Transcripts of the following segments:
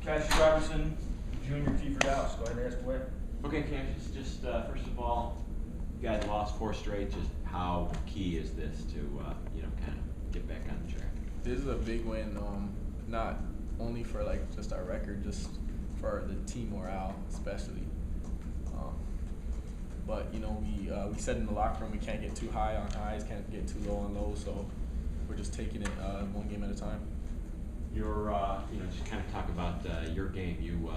Cassius Robertson, Junior, Keifer, Douse. Go ahead and ask away. Okay, Cassius, just first of all, you guys lost 4 straight. Just how key is this to, kind of get back on the track? This is a big win, not only for like just our record, just for the team morale especially. But we said in the locker room we can't get too high on highs, can't get too low on lows, so we're just taking it one game at a time. Your, just kind of talk about your game. You,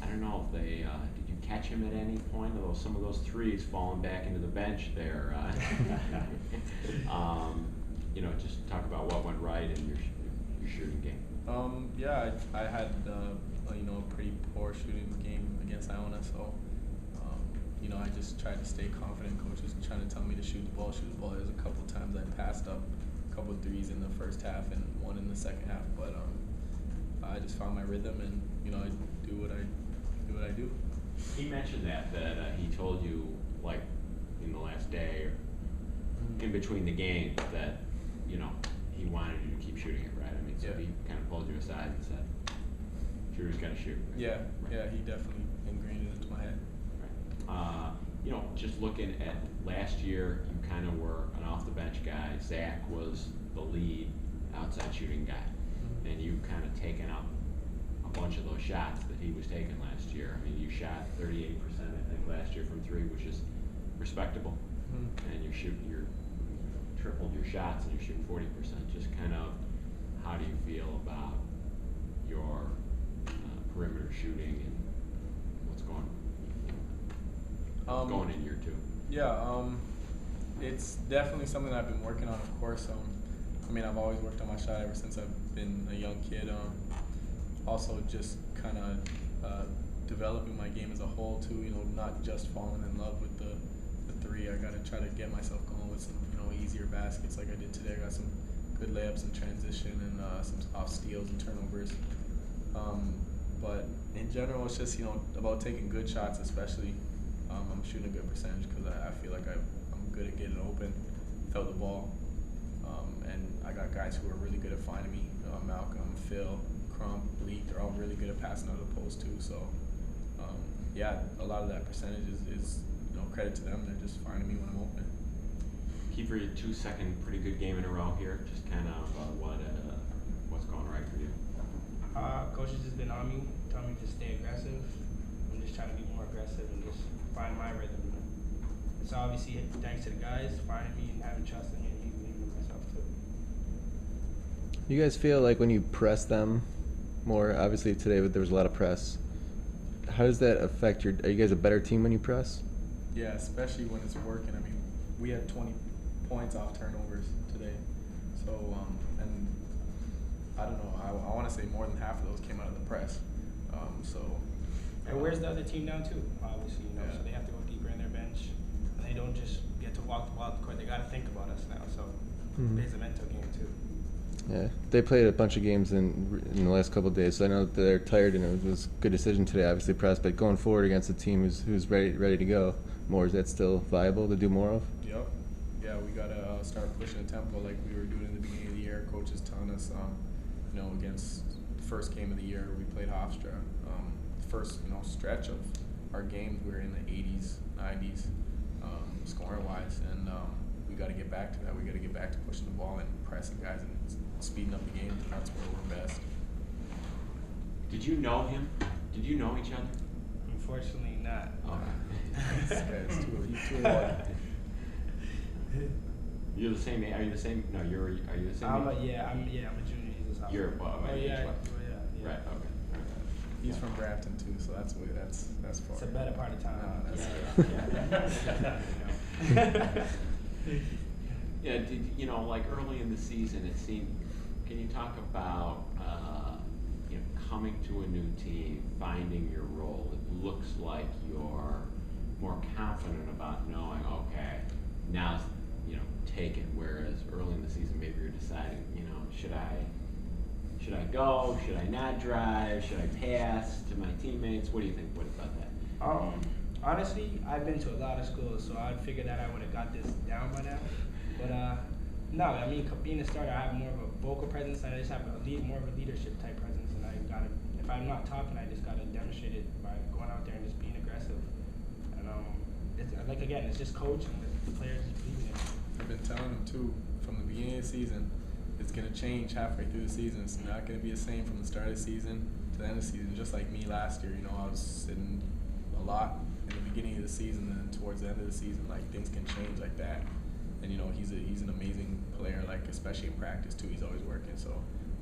I don't know if they, did you catch him at any point? Although some of those threes falling back into the bench there. Just talk about what went right in your shooting game. I had a pretty poor shooting game against Iona, so I just tried to stay confident. Coach was trying to tell me to shoot the ball. There's a couple times I passed up a couple of threes in the first half and one in the second half, but I just found my rhythm and I do what I do. He mentioned that he told you like in the last day or in between the games that he wanted you to keep shooting it, right? I mean, so he kind of pulled you aside and said, "Shooter's got to shoot." Right? Yeah, he definitely ingrained it into my head. Right. Just looking at last year, you kind of were an off-the-bench guy. Zach was the lead outside shooting guy, and you kind of taken up a bunch of those shots that he was taking last year. I mean, you shot 38%, I think, last year from 3, which is respectable, and you're tripled your shots and you're shooting 40%. Just kind of, how do you feel about your perimeter shooting and what's going in year 2? It's definitely something I've been working on, of course. I've always worked on my shot ever since I've been a young kid. Also just kind of developing my game as a whole too, not just falling in love with the 3. I gotta try to get myself going with some, easier baskets like I did today. I got some good layups in transition and some off steals and turnovers. But in general, it's just, about taking good shots, especially. I'm shooting a good percentage because I feel like I'm good at getting open without the ball. And I got guys who are really good at finding me. Malcolm, Phil, Crump, Bleak, they're all really good at passing out of the post too. So, a lot of that percentage is credit to them. They're just finding me when I'm open. Keifer, your 2-second pretty good game in a row here. Just kind of what's going right for you? Coach has just been on me, telling me to stay aggressive. I'm just trying to be more aggressive and just find my rhythm. It's obviously thanks to the guys finding me and having trust in me and me believing in myself too. You guys feel like when you press them more, obviously today there was a lot of press, how does that affect are you guys a better team when you press? Yeah, especially when it's working. We had 20 points off turnovers today. So, and I don't know, I want to say more than half of those came out of the press. And where's the other team down too? Obviously, so they have to go deeper in their bench. And they don't just get to walk the ball up the court. They got to think about us now. So it's a mental game too. Yeah, they played a bunch of games in the last couple of days, so I know that they're tired, and it was a good decision today, obviously, press. But going forward against a team who's ready to go, is that still viable to do more of? Yep. Yeah, we gotta start pushing the tempo like we were doing in the beginning of the year. Coach is telling us, against the first game of the year we played Hofstra. First, stretch of our games we were in the 80s, 90s, scoring wise, and we got to get back to that. We got to get back to pushing the ball and pressing guys and speeding up the game. And that's where we're best. Did you know him? Did you know each other? Unfortunately, not. Okay. This guy's too old. You're the same age. Are you the same? No, are you the same? I'm a junior. He's a sophomore. You're what? Yeah. Right. Okay. He's from Brampton too, so that's far. It's a better part of town. Like early in the season, it seemed. Can you talk about coming to a new team, finding your role? It looks like you're more confident about knowing, okay, now take it. Whereas early in the season, maybe you're deciding, should I go? Should I not drive? Should I pass to my teammates? What do you think? What about that? Honestly, I've been to a lot of schools, so I figured that I would have got this down by now. But no, being a starter, I have more of a vocal presence, and I just have more of a leadership type presence, and I got to if I'm not talking, I just gotta demonstrate it by going out there and just being aggressive. And it's like again, it's just coaching. The players just believing in it. I've been telling them too from the beginning of the season. It's gonna change halfway through the season. It's not gonna be the same from the start of the season to the end of the season. Just like me last year, you know, I was sitting a lot in the beginning of the season, and then towards the end of the season, like things can change like that. And you know, he's an amazing player. Like especially in practice too, he's always working. So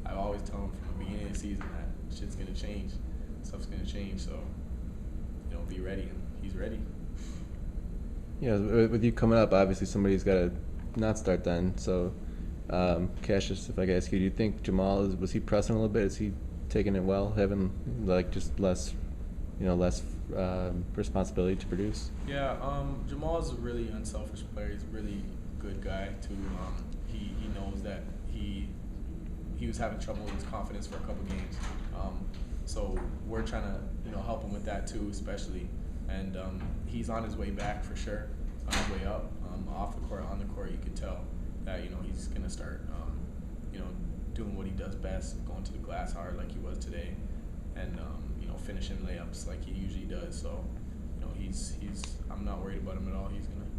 I always tell him from the beginning of the season that shit's gonna change, stuff's gonna change. So you know, be ready, and he's ready. Yeah, with you coming up, obviously somebody's got to not start then. So, Kassius, if I could ask you, do you think Jamal was he pressing a little bit? Is he taking it well, having like just less responsibility to produce? Yeah, Jamal's a really unselfish player. He's a really good guy too. He knows that he was having trouble with his confidence for a couple games. So we're trying to help him with that too, especially. And he's on his way back for sure, on his way up. Off the court, on the court, you could tell that he's gonna start doing what he does best, going to the glass hard like he was today, and finishing layups like he usually does. So he's I'm not worried about him at all. He's gonna